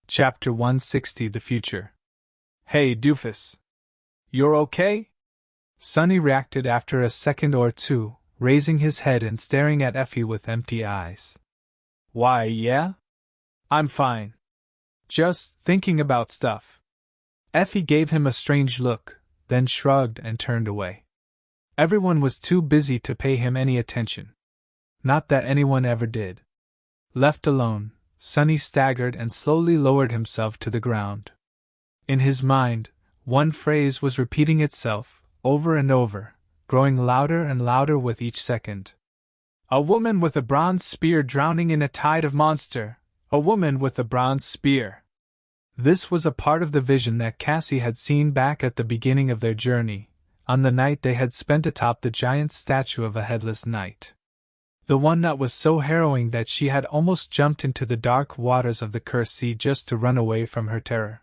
Chapter 160 The Future. Hey, doofus. You're okay? Sonny reacted after a second or two, raising his head and staring at Effie with empty eyes. Why, yeah? I'm fine. Just thinking about stuff. Effie gave him a strange look, then shrugged and turned away. Everyone was too busy to pay him any attention. Not that anyone ever did. Left alone, Sonny staggered and slowly lowered himself to the ground. In his mind, one phrase was repeating itself, over and over, growing louder and louder with each second. A woman with a bronze spear drowning in a tide of monster. A woman with a bronze spear. This was a part of the vision that Cassie had seen back at the beginning of their journey, on the night they had spent atop the giant statue of a headless knight. The one that was so harrowing that she had almost jumped into the dark waters of the cursed sea just to run away from her terror.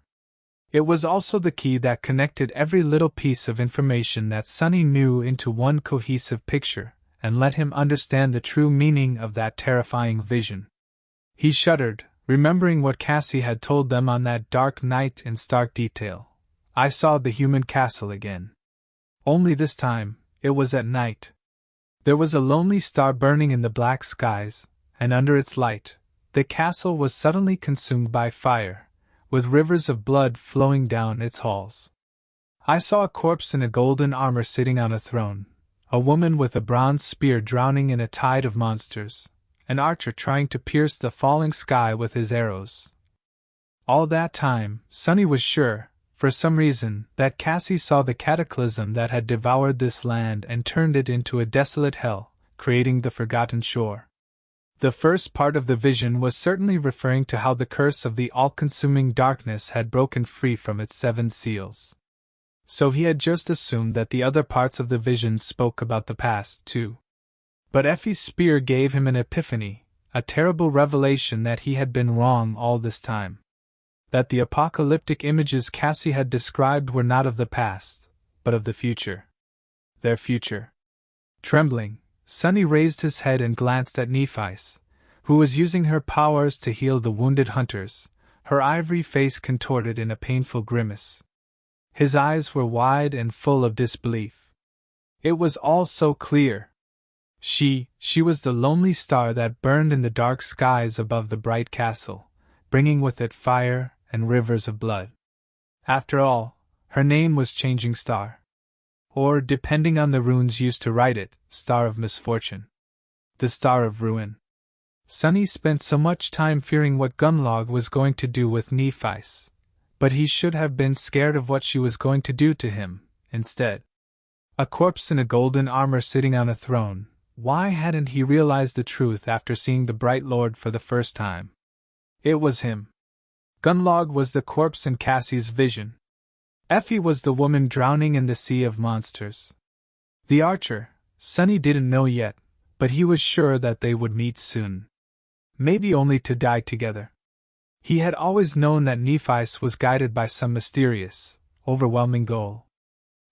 It was also the key that connected every little piece of information that Sonny knew into one cohesive picture, and let him understand the true meaning of that terrifying vision. He shuddered, remembering what Cassie had told them on that dark night in stark detail. I saw the human castle again. Only this time, it was at night. There was a lonely star burning in the black skies, and under its light, the castle was suddenly consumed by fire, with rivers of blood flowing down its halls. I saw a corpse in a golden armor sitting on a throne, a woman with a bronze spear drowning in a tide of monsters, an archer trying to pierce the falling sky with his arrows. All that time, Sonny was sure, for some reason, that Cassie saw the cataclysm that had devoured this land and turned it into a desolate hell, creating the Forgotten Shore. The first part of the vision was certainly referring to how the curse of the all-consuming darkness had broken free from its 7 seals. So he had just assumed that the other parts of the vision spoke about the past, too. But Effie's spear gave him an epiphany, a terrible revelation that he had been wrong all this time. That the apocalyptic images Cassie had described were not of the past, but of the future. Their future. Trembling, Sonny raised his head and glanced at Nephis, who was using her powers to heal the wounded hunters, her ivory face contorted in a painful grimace. His eyes were wide and full of disbelief. It was all so clear. She was the lonely star that burned in the dark skies above the bright castle, bringing with it fire and rivers of blood. After all, her name was Changing Star. Or, depending on the runes used to write it, Star of Misfortune. The Star of Ruin. Sonny spent so much time fearing what Gunlog was going to do with Nephis, but he should have been scared of what she was going to do to him, instead. A corpse in a golden armor sitting on a throne. Why hadn't he realized the truth after seeing the Bright Lord for the first time? It was him. Gunlog was the corpse in Cassie's vision. Effie was the woman drowning in the sea of monsters. The archer, Sonny didn't know yet, but he was sure that they would meet soon. Maybe only to die together. He had always known that Nephis was guided by some mysterious, overwhelming goal.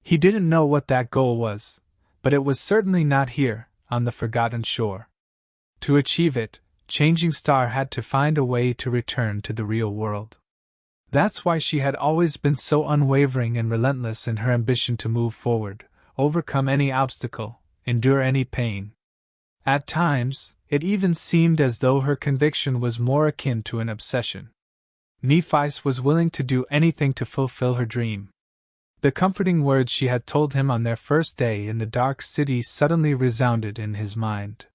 He didn't know what that goal was, but it was certainly not here, on the Forgotten Shore. To achieve it, Changing Star had to find a way to return to the real world. That's why she had always been so unwavering and relentless in her ambition to move forward, overcome any obstacle, endure any pain. At times, it even seemed as though her conviction was more akin to an obsession. Nephis was willing to do anything to fulfill her dream. The comforting words she had told him on their first day in the dark city suddenly resounded in his mind.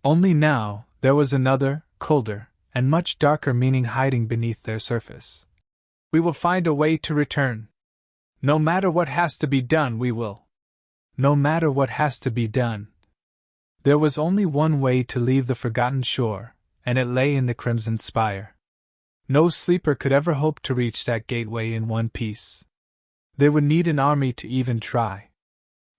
Only now, there was another, colder, and much darker meaning hiding beneath their surface. We will find a way to return. No matter what has to be done, we will. No matter what has to be done. There was only one way to leave the Forgotten Shore, and it lay in the Crimson Spire. No sleeper could ever hope to reach that gateway in one piece. They would need an army to even try.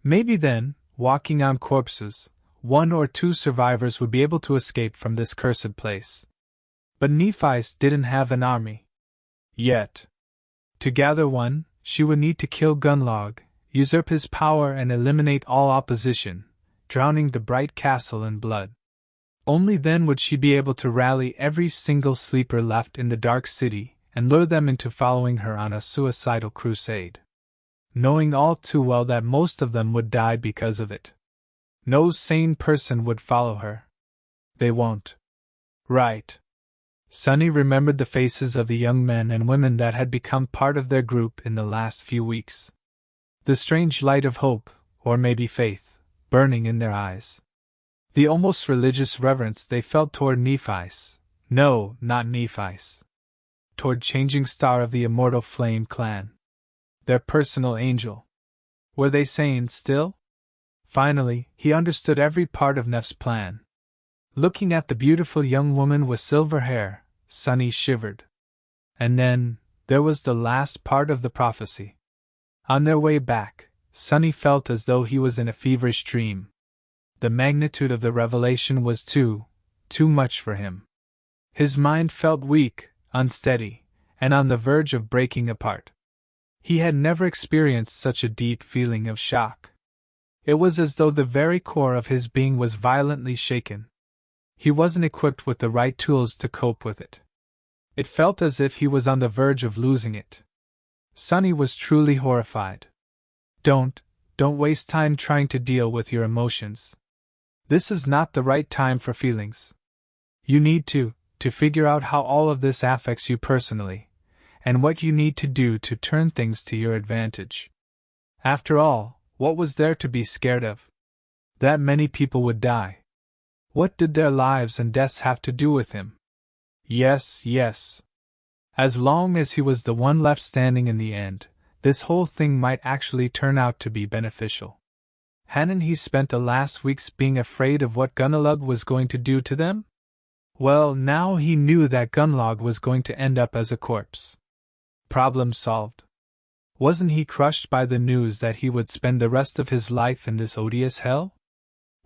Maybe then, walking on corpses, 1 or 2 survivors would be able to escape from this cursed place. But Nephis didn't have an army. Yet. To gather one, she would need to kill Gunlog, usurp his power and eliminate all opposition, drowning the bright castle in blood. Only then would she be able to rally every single sleeper left in the dark city and lure them into following her on a suicidal crusade, knowing all too well that most of them would die because of it. No sane person would follow her. They won't. Right. Sunny remembered the faces of the young men and women that had become part of their group in the last few weeks. The strange light of hope, or maybe faith, burning in their eyes. The almost religious reverence they felt toward Nephi's. No, not Nephi's. Toward Changing Star of the Immortal Flame Clan. Their personal angel. Were they sane still? Finally, he understood every part of Neff's plan. Looking at the beautiful young woman with silver hair, Sunny shivered. And then, there was the last part of the prophecy. On their way back, Sunny felt as though he was in a feverish dream. The magnitude of the revelation was too much for him. His mind felt weak, unsteady, and on the verge of breaking apart. He had never experienced such a deep feeling of shock. It was as though the very core of his being was violently shaken. He wasn't equipped with the right tools to cope with it. It felt as if he was on the verge of losing it. Sunny was truly horrified. Don't waste time trying to deal with your emotions. This is not the right time for feelings. You need to figure out how all of this affects you personally, and what you need to do to turn things to your advantage. After all, what was there to be scared of? That many people would die. What did their lives and deaths have to do with him? Yes. As long as he was the one left standing in the end, this whole thing might actually turn out to be beneficial. Hadn't he spent the last weeks being afraid of what Gunnlod was going to do to them? Well, now he knew that Gunnlod was going to end up as a corpse. Problem solved. Wasn't he crushed by the news that he would spend the rest of his life in this odious hell?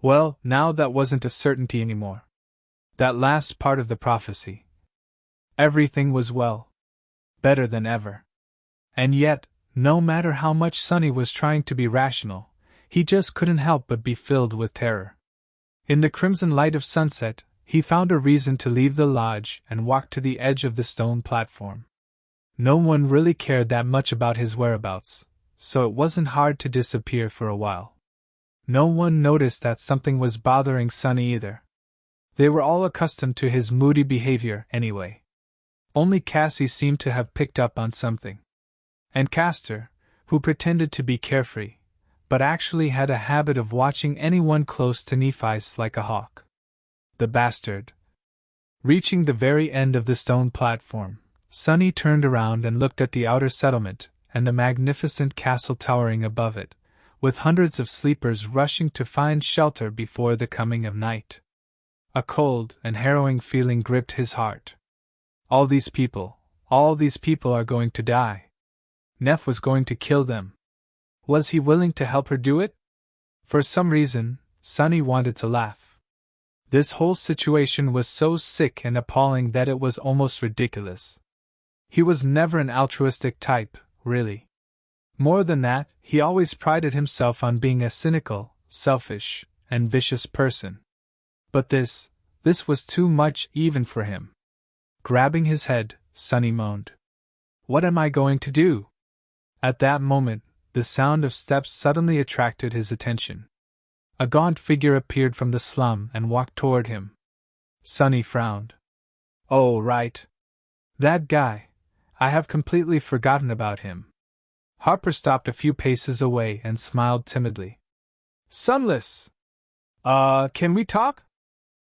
Well, now that wasn't a certainty anymore. That last part of the prophecy. Everything was well. Better than ever. And yet, no matter how much Sunny was trying to be rational, he just couldn't help but be filled with terror. In the crimson light of sunset, he found a reason to leave the lodge and walk to the edge of the stone platform. No one really cared that much about his whereabouts, so it wasn't hard to disappear for a while. No one noticed that something was bothering Sunny either. They were all accustomed to his moody behavior anyway. Only Cassie seemed to have picked up on something. And Castor, who pretended to be carefree, but actually had a habit of watching anyone close to Nephi's like a hawk. The bastard. Reaching the very end of the stone platform, Sunny turned around and looked at the outer settlement and the magnificent castle towering above it, with hundreds of sleepers rushing to find shelter before the coming of night. A cold and harrowing feeling gripped his heart. All these people are going to die. Neff was going to kill them. Was he willing to help her do it? For some reason, Sunny wanted to laugh. This whole situation was so sick and appalling that it was almost ridiculous. He was never an altruistic type, really. More than that, he always prided himself on being a cynical, selfish, and vicious person. But this was too much even for him. Grabbing his head, Sunny moaned. What am I going to do? At that moment, the sound of steps suddenly attracted his attention. A gaunt figure appeared from the slum and walked toward him. Sunny frowned. Oh, right. That guy. I have completely forgotten about him. Harper stopped a few paces away and smiled timidly. Sunless! Can we talk?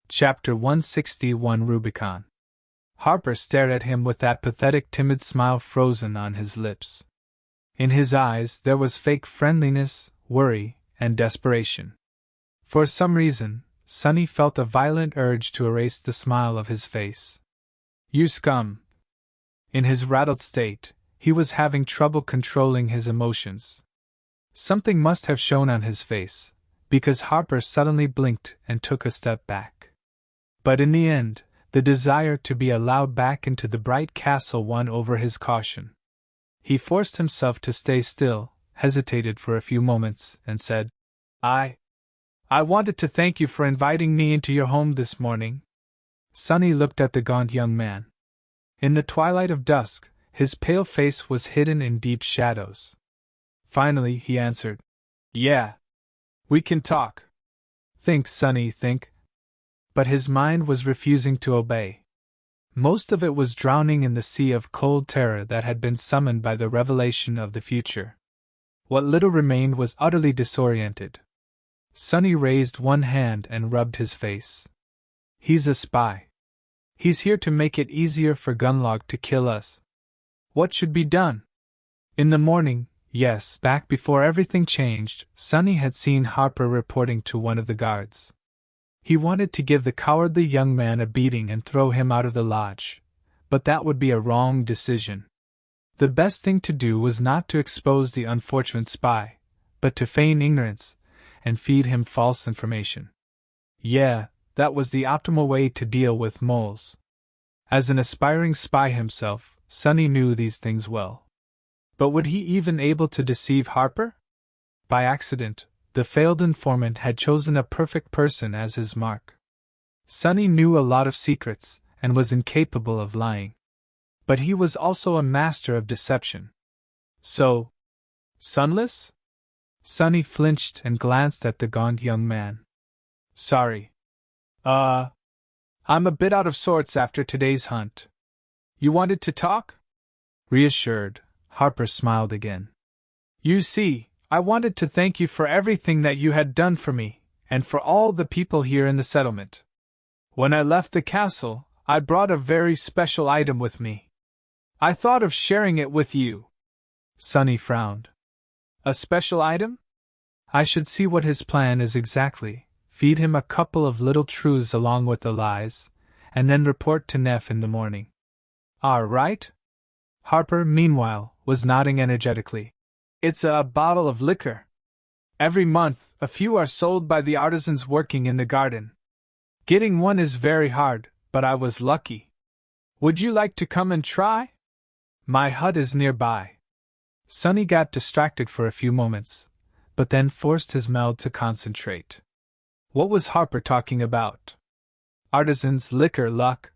Chapter 161 Rubicon. Harper stared at him with that pathetic timid smile frozen on his lips. In his eyes there was fake friendliness, worry, and desperation. For some reason, Sunny felt a violent urge to erase the smile of his face. You scum! In his rattled state, he was having trouble controlling his emotions. Something must have shown on his face, because Harper suddenly blinked and took a step back. But in the end, the desire to be allowed back into the bright castle won over his caution. He forced himself to stay still, hesitated for a few moments, and said, I wanted to thank you for inviting me into your home this morning. Sunny looked at the gaunt young man. In the twilight of dusk, his pale face was hidden in deep shadows. Finally, he answered, "Yeah. We can talk." "Think, Sonny, think." But his mind was refusing to obey. Most of it was drowning in the sea of cold terror that had been summoned by the revelation of the future. What little remained was utterly disoriented. Sonny raised one hand and rubbed his face. "He's a spy. He's here to make it easier for Gunlog to kill us. What should be done?" In the morning, yes, back before everything changed, Sonny had seen Harper reporting to one of the guards. He wanted to give the cowardly young man a beating and throw him out of the lodge, but that would be a wrong decision. The best thing to do was not to expose the unfortunate spy, but to feign ignorance and feed him false information. Yeah, that was the optimal way to deal with moles. As an aspiring spy himself, Sonny knew these things well. But would he even able to deceive Harper? By accident, the failed informant had chosen a perfect person as his mark. Sonny knew a lot of secrets and was incapable of lying. But he was also a master of deception. So, Sunless? Sonny flinched and glanced at the gaunt young man. "Sorry. I'm a bit out of sorts after today's hunt. You wanted to talk?" Reassured, Harper smiled again. "You see, I wanted to thank you for everything that you had done for me, and for all the people here in the settlement. When I left the castle, I brought a very special item with me. I thought of sharing it with you." Sonny frowned. "A special item?" "I should see what his plan is exactly, feed him a couple of little truths along with the lies, and then report to Neff in the morning." "All right." Harper, meanwhile, was nodding energetically. "It's a bottle of liquor. Every month, a few are sold by the artisans working in the garden. Getting one is very hard, but I was lucky. Would you like to come and try? My hut is nearby." Sonny got distracted for a few moments, but then forced his mouth to concentrate. What was Harper talking about? Artisans, liquor, luck?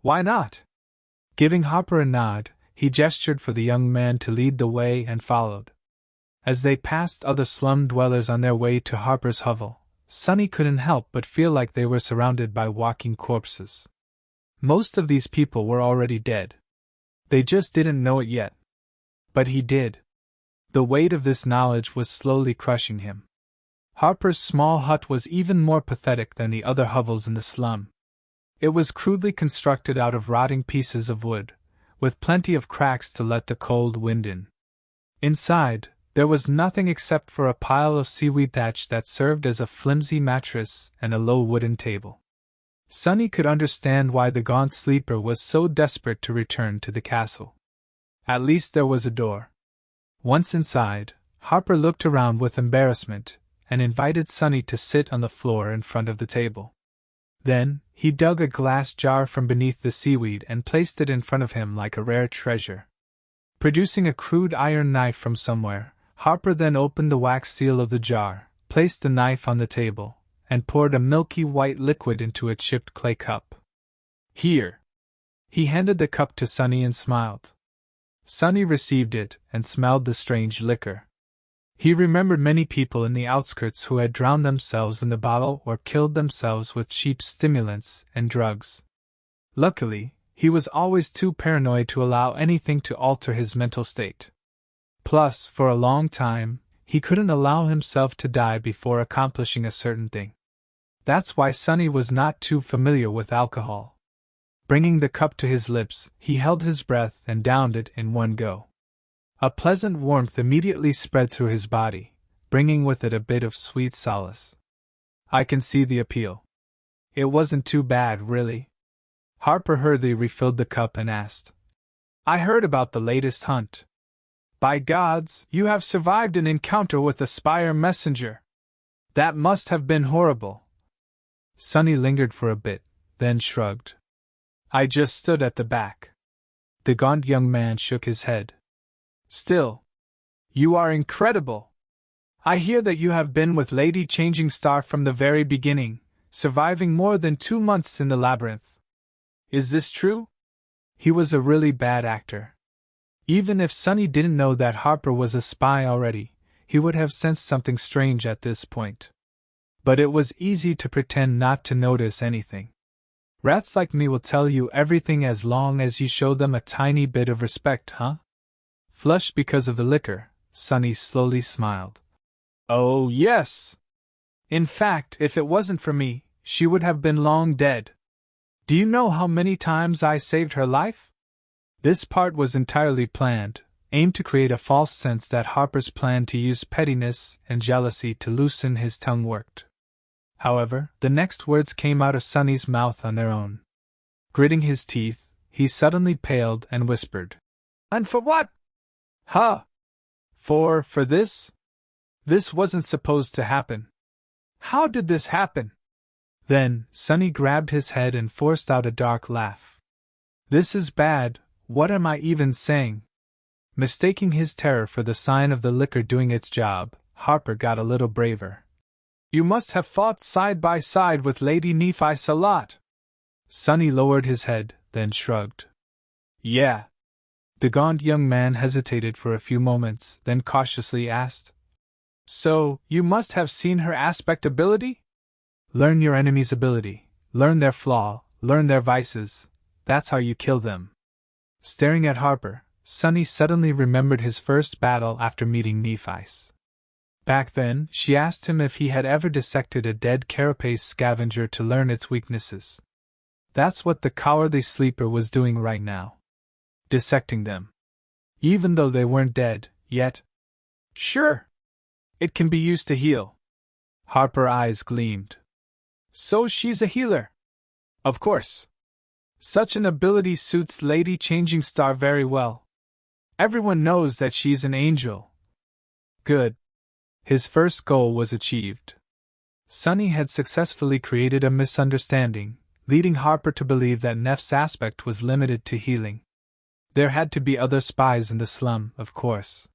Why not? Giving Harper a nod, he gestured for the young man to lead the way and followed. As they passed other slum dwellers on their way to Harper's hovel, Sonny couldn't help but feel like they were surrounded by walking corpses. Most of these people were already dead. They just didn't know it yet. But he did. The weight of this knowledge was slowly crushing him. Harper's small hut was even more pathetic than the other hovels in the slum. It was crudely constructed out of rotting pieces of wood, with plenty of cracks to let the cold wind in. Inside, there was nothing except for a pile of seaweed thatch that served as a flimsy mattress and a low wooden table. Sonny could understand why the gaunt sleeper was so desperate to return to the castle. At least there was a door. Once inside, Harper looked around with embarrassment and invited Sonny to sit on the floor in front of the table. Then, he dug a glass jar from beneath the seaweed and placed it in front of him like a rare treasure. Producing a crude iron knife from somewhere, Harper then opened the wax seal of the jar, placed the knife on the table, and poured a milky white liquid into a chipped clay cup. "Here." He handed the cup to Sonny and smiled. Sonny received it and smelled the strange liquor. He remembered many people in the outskirts who had drowned themselves in the bottle or killed themselves with cheap stimulants and drugs. Luckily, he was always too paranoid to allow anything to alter his mental state. Plus, for a long time, he couldn't allow himself to die before accomplishing a certain thing. That's why Sonny was not too familiar with alcohol. Bringing the cup to his lips, he held his breath and downed it in one go. A pleasant warmth immediately spread through his body, bringing with it a bit of sweet solace. "I can see the appeal. It wasn't too bad, really." Harper hurriedly refilled the cup and asked, "I heard about the latest hunt. By gods, you have survived an encounter with a spire messenger. That must have been horrible." Sonny lingered for a bit, then shrugged. "I just stood at the back." The gaunt young man shook his head. "Still, you are incredible. I hear that you have been with Lady Changing Star from the very beginning, surviving more than 2 months in the labyrinth. Is this true?" He was a really bad actor. Even if Sonny didn't know that Harper was a spy already, he would have sensed something strange at this point. But it was easy to pretend not to notice anything. Rats like me will tell you everything as long as you show them a tiny bit of respect, huh? Flushed because of the liquor, Sonny slowly smiled. Oh, yes! In fact, if it wasn't for me, she would have been long dead. Do you know how many times I saved her life? This part was entirely planned, aimed to create a false sense that Harper's plan to use pettiness and jealousy to loosen his tongue worked. However, the next words came out of Sonny's mouth on their own. Gritting his teeth, he suddenly paled and whispered, "And for what?" "Huh? For this? This wasn't supposed to happen. How did this happen?" Then, Sonny grabbed his head and forced out a dark laugh. "This is bad, what am I even saying?" Mistaking his terror for the sign of the liquor doing its job, Harper got a little braver. "You must have fought side by side with Lady Nephice a lot." Sonny lowered his head, then shrugged. "Yeah." The gaunt young man hesitated for a few moments, then cautiously asked, "So, you must have seen her aspect ability?" Learn your enemy's ability, learn their flaw, learn their vices. That's how you kill them. Staring at Harper, Sonny suddenly remembered his first battle after meeting Nephice. Back then, she asked him if he had ever dissected a dead carapace scavenger to learn its weaknesses. That's what the cowardly sleeper was doing right now. Dissecting them. Even though they weren't dead, yet. "Sure. It can be used to heal." Harper's eyes gleamed. "So she's a healer?" "Of course. Such an ability suits Lady Changing Star very well. Everyone knows that she's an angel." Good. His first goal was achieved. Sonny had successfully created a misunderstanding, leading Harper to believe that Neff's aspect was limited to healing. There had to be other spies in the slum, of course.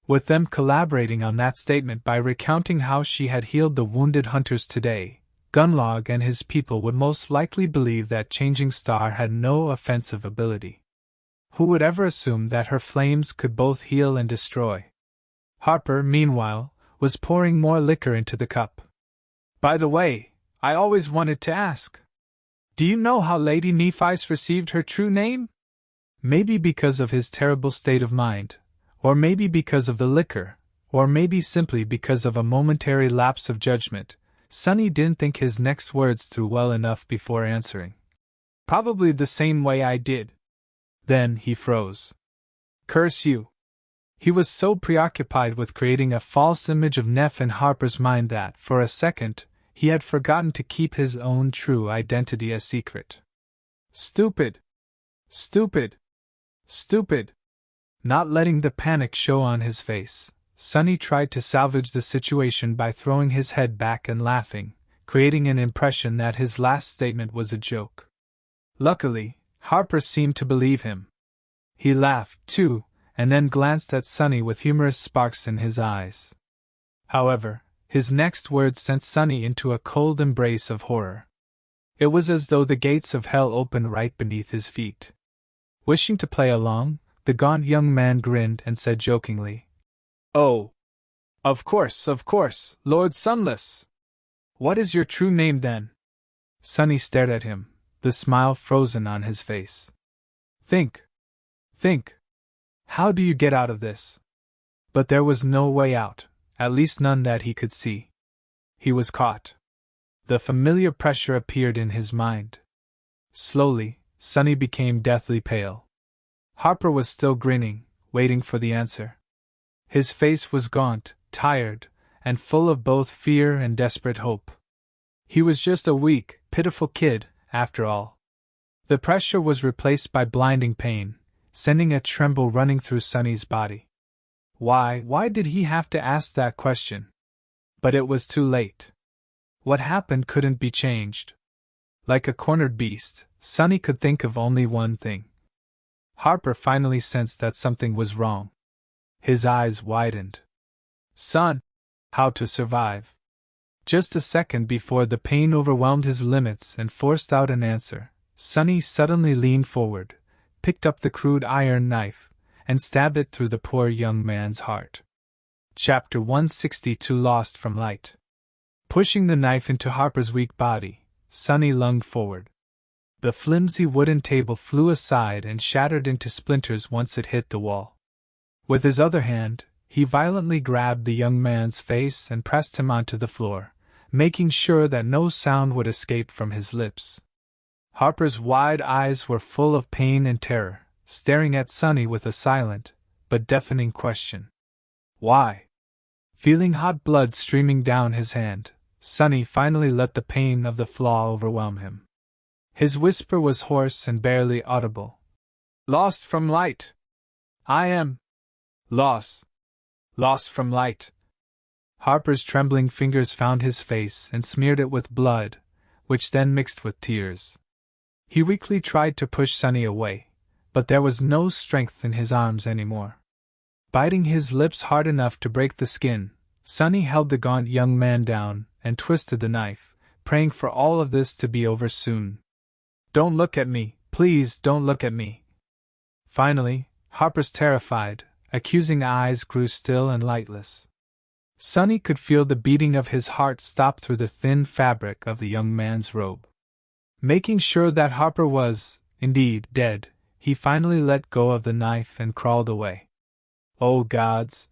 With them collaborating on that statement by recounting how she had healed the wounded hunters today, Gunlog and his people would most likely believe that Changing Star had no offensive ability. Who would ever assume that her flames could both heal and destroy? Harper, meanwhile, was pouring more liquor into the cup. "By the way, I always wanted to ask. Do you know how Lady Nephice received her true name?" Maybe because of his terrible state of mind, or maybe because of the liquor, or maybe simply because of a momentary lapse of judgment, Sonny didn't think his next words through well enough before answering. "Probably the same way I did." Then he froze. Curse you. He was so preoccupied with creating a false image of Neff in Harper's mind that, for a second, he had forgotten to keep his own true identity a secret. Stupid! Stupid! Stupid! Not letting the panic show on his face, Sonny tried to salvage the situation by throwing his head back and laughing, creating an impression that his last statement was a joke. Luckily, Harper seemed to believe him. He laughed, too, and then glanced at Sonny with humorous sparks in his eyes. However, his next words sent Sonny into a cold embrace of horror. It was as though the gates of hell opened right beneath his feet. Wishing to play along, the gaunt young man grinned and said jokingly, "Oh, of course, Lord Sunless. What is your true name then?" Sonny stared at him, the smile frozen on his face. Think. How do you get out of this?" But there was no way out, at least none that he could see. He was caught. The familiar pressure appeared in his mind. Slowly, Sonny became deathly pale. Harper was still grinning, waiting for the answer. His face was gaunt, tired, and full of both fear and desperate hope. He was just a weak, pitiful kid, after all. The pressure was replaced by blinding pain, sending a tremble running through Sonny's body. Why did he have to ask that question? But it was too late. What happened couldn't be changed. Like a cornered beast, Sonny could think of only one thing. Harper finally sensed that something was wrong. His eyes widened. "Son, how to survive?" Just a second before the pain overwhelmed his limits and forced out an answer, Sonny suddenly leaned forward, picked up the crude iron knife and stabbed it through the poor young man's heart. Chapter 162 Lost from Light. Pushing the knife into Harper's weak body, Sonny lunged forward. The flimsy wooden table flew aside and shattered into splinters once it hit the wall. With his other hand, he violently grabbed the young man's face and pressed him onto the floor, making sure that no sound would escape from his lips. Harper's wide eyes were full of pain and terror, staring at Sonny with a silent but deafening question. Why? Feeling hot blood streaming down his hand, Sonny finally let the pain of the flaw overwhelm him. His whisper was hoarse and barely audible. Lost from light. I am. Lost from light. Harper's trembling fingers found his face and smeared it with blood, which then mixed with tears. He weakly tried to push Sonny away, but there was no strength in his arms anymore. Biting his lips hard enough to break the skin, Sonny held the gaunt young man down and twisted the knife, praying for all of this to be over soon. Don't look at me, please don't look at me. Finally, Harper's terrified, accusing eyes grew still and lightless. Sonny could feel the beating of his heart stop through the thin fabric of the young man's robe. Making sure that Harper was, indeed, dead, he finally let go of the knife and crawled away. Oh gods!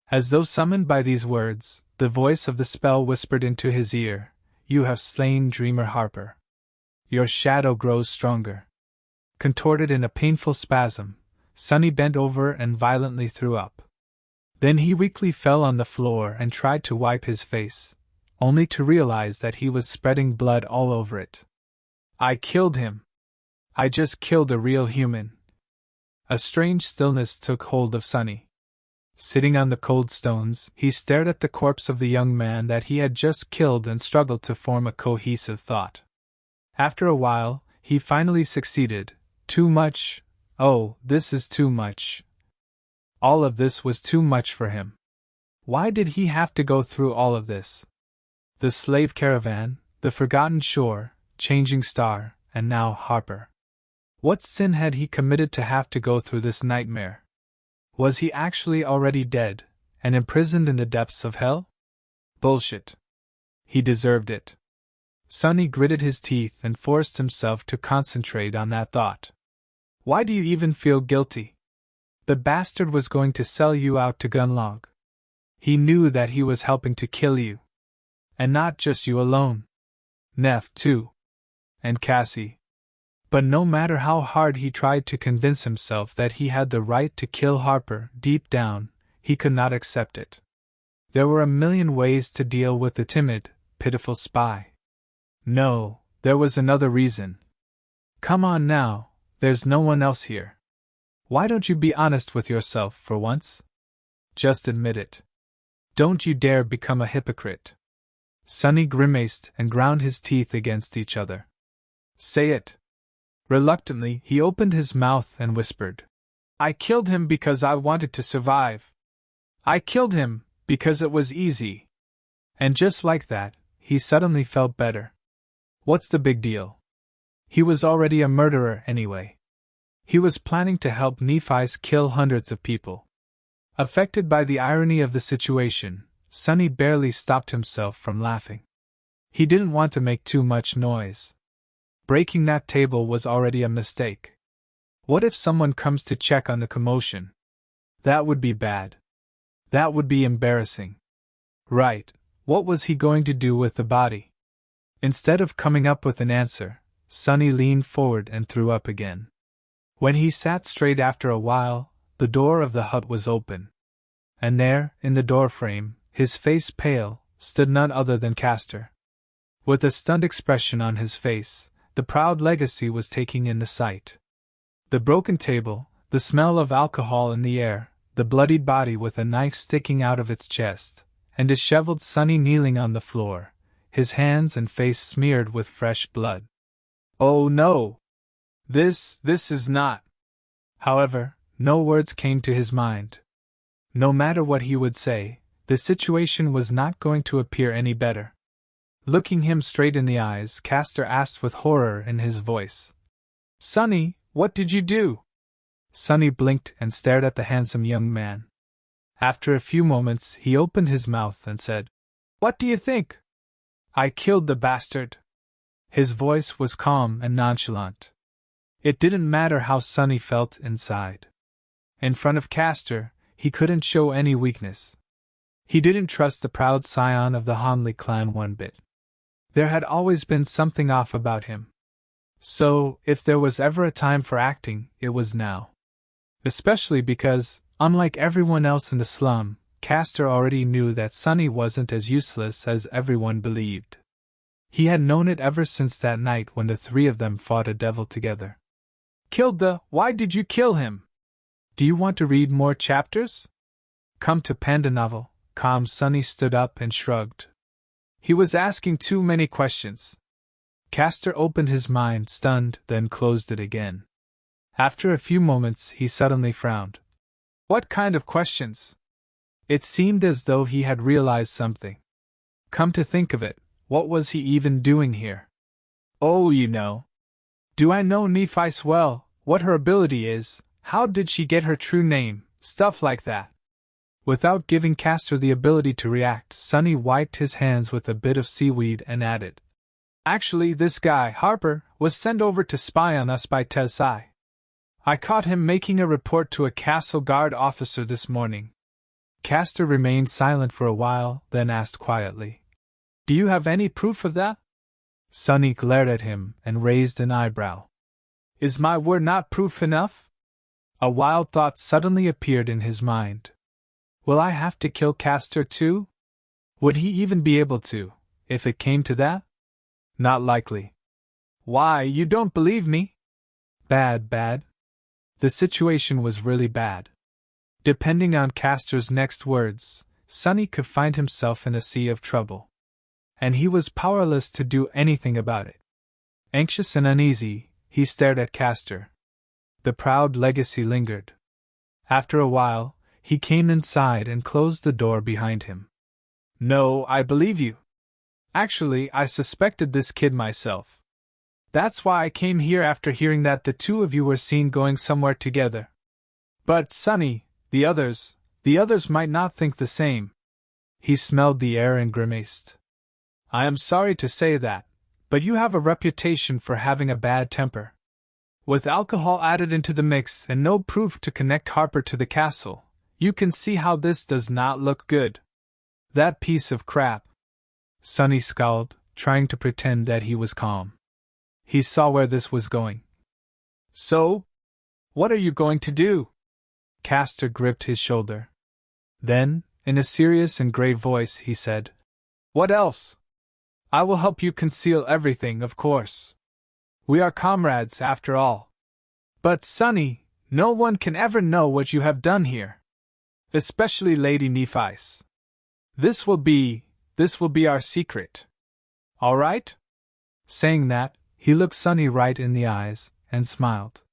As though summoned by these words, the voice of the spell whispered into his ear, You have slain Dreamer Harper. Your shadow grows stronger. Contorted in a painful spasm, Sonny bent over and violently threw up. Then he weakly fell on the floor and tried to wipe his face, only to realize that he was spreading blood all over it. I killed him. I just killed a real human. A strange stillness took hold of Sonny. Sitting on the cold stones, he stared at the corpse of the young man that he had just killed and struggled to form a cohesive thought. After a while, he finally succeeded. Too much. Oh, this is too much. All of this was too much for him. Why did he have to go through all of this? The slave caravan, the forgotten shore, changing star, and now Harper. What sin had he committed to have to go through this nightmare? Was he actually already dead, and imprisoned in the depths of hell? Bullshit. He deserved it. Sonny gritted his teeth and forced himself to concentrate on that thought. Why do you even feel guilty? The bastard was going to sell you out to Gunlog. He knew that he was helping to kill you. And not just you alone. Neff, too. And Cassie. But no matter how hard he tried to convince himself that he had the right to kill Harper, deep down, he could not accept it. There were a million ways to deal with the timid, pitiful spy. No, there was another reason. Come on now, there's no one else here. Why don't you be honest with yourself for once? Just admit it. Don't you dare become a hypocrite. Sonny grimaced and ground his teeth against each other. Say it. Reluctantly, he opened his mouth and whispered. I killed him because I wanted to survive. I killed him because it was easy. And just like that, he suddenly felt better. What's the big deal? He was already a murderer anyway. He was planning to help Nephi's kill hundreds of people. Affected by the irony of the situation, Sonny barely stopped himself from laughing. He didn't want to make too much noise. Breaking that table was already a mistake. What if someone comes to check on the commotion? That would be bad. That would be embarrassing. Right, what was he going to do with the body? Instead of coming up with an answer, Sonny leaned forward and threw up again. When he sat straight after a while, the door of the hut was open. And there, in the doorframe, his face pale, stood none other than Castor. With a stunned expression on his face, the proud legacy was taking in the sight. The broken table, the smell of alcohol in the air, the bloodied body with a knife sticking out of its chest, and disheveled Sonny kneeling on the floor, his hands and face smeared with fresh blood. Oh no! This is not. However, no words came to his mind. No matter what he would say, the situation was not going to appear any better. Looking him straight in the eyes, Castor asked with horror in his voice. Sonny, What did you do? Sonny blinked and stared at the handsome young man. After a few moments, he opened his mouth and said, What do you think? I killed the bastard. His voice was calm and nonchalant. It didn't matter how Sonny felt inside. In front of Castor, he couldn't show any weakness. He didn't trust the proud scion of the Hanley clan one bit. There had always been something off about him. So, if there was ever a time for acting, it was now. Especially because, unlike everyone else in the slum, Castor already knew that Sonny wasn't as useless as everyone believed. He had known it ever since that night when the three of them fought a devil together. Why did you kill him? Do you want to read more chapters? Come to Panda Novel. Sonny stood up and shrugged. He was asking too many questions. Castor opened his mind, stunned, then closed it again. After a few moments, he suddenly frowned. What kind of questions? It seemed as though he had realized something. Come to think of it, what was he even doing here? Oh, you know. Do I know Nephice well, what her ability is, how did she get her true name, stuff like that. Without giving Castor the ability to react, Sonny wiped his hands with a bit of seaweed and added, Actually, this guy, Harper, was sent over to spy on us by Tessai. I caught him making a report to a castle guard officer this morning. Castor remained silent for a while, then asked quietly, Do you have any proof of that? Sonny glared at him and raised an eyebrow. Is my word not proof enough? A wild thought suddenly appeared in his mind. Will I have to kill Castor too? Would he even be able to, if it came to that? Not likely. Why, you don't believe me? Bad. The situation was really bad. Depending on Castor's next words, Sonny could find himself in a sea of trouble. And he was powerless to do anything about it. Anxious and uneasy, he stared at Castor. The proud legacy lingered. After a while, he came inside and closed the door behind him. No, I believe you. Actually, I suspected this kid myself. That's why I came here after hearing that the two of you were seen going somewhere together. But, Sonny, the others might not think the same. He smelled the air and grimaced. I am sorry to say that, but you have a reputation for having a bad temper. With alcohol added into the mix and no proof to connect Harper to the castle, you can see how this does not look good. That piece of crap. Sonny scowled, trying to pretend that he was calm. He saw where this was going. So? What are you going to do? Castor gripped his shoulder. Then, in a serious and grave voice, he said, What else? I will help you conceal everything, of course. We are comrades, after all. But, Sonny, no one can ever know what you have done here. Especially Lady Nephice. This will be our secret. All right? Saying that, he looked Sonny right in the eyes and smiled.